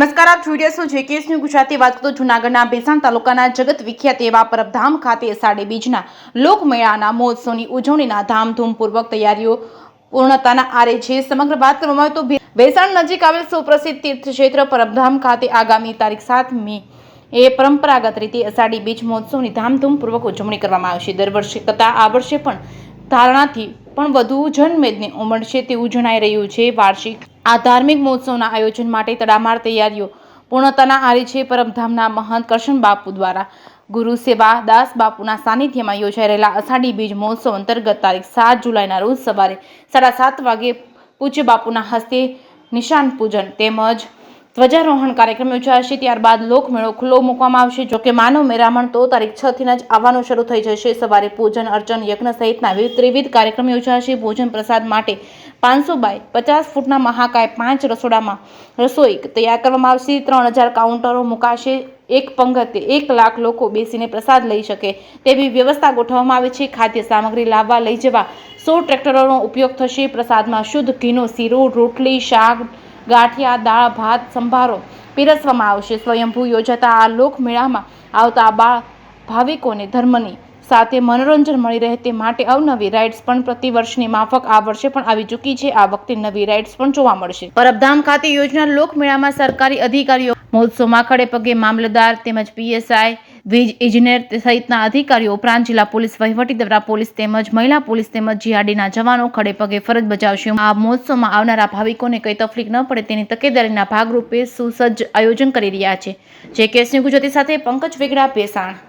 નમસ્કાર, આપ જોઈ રહ્યા છો જેકેએસ ન્યૂઝ ગુજરાતી. વાત કરતો જૂનાગઢના ભેસાણ તાલુકાના જગત વિખ્યાત એવા પરબધામ ખાતે અષાઢી બીજના લોકમેળાના મહોત્સવની ઉજવણીના ધામધૂમપૂર્વક તૈયારીઓ પૂર્ણતાના આરે છે. સમગ્ર વાત કરવામાં આવે તો ભેસાણ નજીક આવેલ સુપ્રસિદ્ધ તીર્થક્ષેત્ર પરબધામ ખાતે આગામી તારીખ 7 મે એ પરંપરાગત રીતે અષાઢી બીજ મહોત્સવની ધામધૂમપૂર્વક ઉજવણી કરવામાં આવશે. દર વર્ષે કરતાં આ વર્ષે પણ ધારણાથી પણ વધુ જનમેદની ઉમટશે તેવું જણાઈ રહ્યું છે. વાર્ષિક આ ધાર્મિક મહોત્સવના આયોજન માટે તડામાર તૈયારીઓ પૂર્ણતાના આરે છે. પરબધામના મહંત કરશન બાપુ દ્વારા ગુરુ સેવા દાસ બાપુના સાનિધ્યમાં યોજાઈ રહેલા અષાઢી બીજ મહોત્સવ અંતર્ગત તારીખ 7 જુલાઈના રોજ સવારે 7:30 વાગે પૂજ્ય બાપુના હસ્તે નિશાન પૂજન તેમજ ધ્વજારોહણ કાર્યક્રમ યોજાશે. ત્યારબાદ લોકમેળો ખુલ્લો મૂકવામાં આવશે. જોકે માનવ મેરામણ તો તારીખ 6 થી જ આવવાનું શરૂ થઈ જશે. સવારે પૂજન અર્ચન યજ્ઞ સહિતના ત્રિવિધ કાર્યક્રમ યોજાશે. ભોજન પ્રસાદ માટે 500 બાય 50 ફૂટના મહાકાય 5 રસોડામાં રસોઈ તૈયાર કરવામાં આવશે. 3000 કાઉન્ટરો મુકાશે. એક પંગતે 1 લાખ લોકો બેસીને પ્રસાદ લઈ શકે તેવી વ્યવસ્થા ગોઠવવામાં આવી છે. ખાદ્ય સામગ્રી લાવવા લઈ જવા 100 ટ્રેક્ટરોનો ઉપયોગ થશે. પ્રસાદમાં શુદ્ધ ઘીનો શીરો, રોટલી, શાક, ગાંઠિયા, દાળ, ભાત, સંભારો પીરસવામાં આવશે. સ્વયંભૂ યોજાતા આ લોકમેળામાં આવતા ભાવિકોને ધર્મની સાથે મનોરંજન મળી રહે તે માટે અવનવી રાઇડ્સ પણ પ્રતિ વર્ષની માફક આ વર્ષે પણ આવી ચૂકી છે. આ વખતે નવી રાઇડ્સ પણ જોવા મળશે. પરબધામ ખાતે યોજનાર લોકમેળામાં સરકારી અધિકારીઓ, મહોત્સવમાં ખડે પગે મામલતદાર તેમજ પીએસઆઈ, વીજ ઇજનેર સહિતના અધિકારીઓ ઉપરાંત જિલ્લા પોલીસ વહીવટીતંત્ર પોલીસ તેમજ મહિલા પોલીસ તેમજ જીઆરડીના જવાનો ખડે પગે ફરજ બજાવશે. આ મહોત્સવમાં આવનારા ભાવિકોને કઈ તકલીફ ન પડે તેની તકેદારીના ભાગરૂપે સુસજ્જ આયોજન કરી રહ્યા છે. જેકેએસ ન્યૂઝ ગુજરાતી સાથે પંકજ વેગડા, ભેસાણ.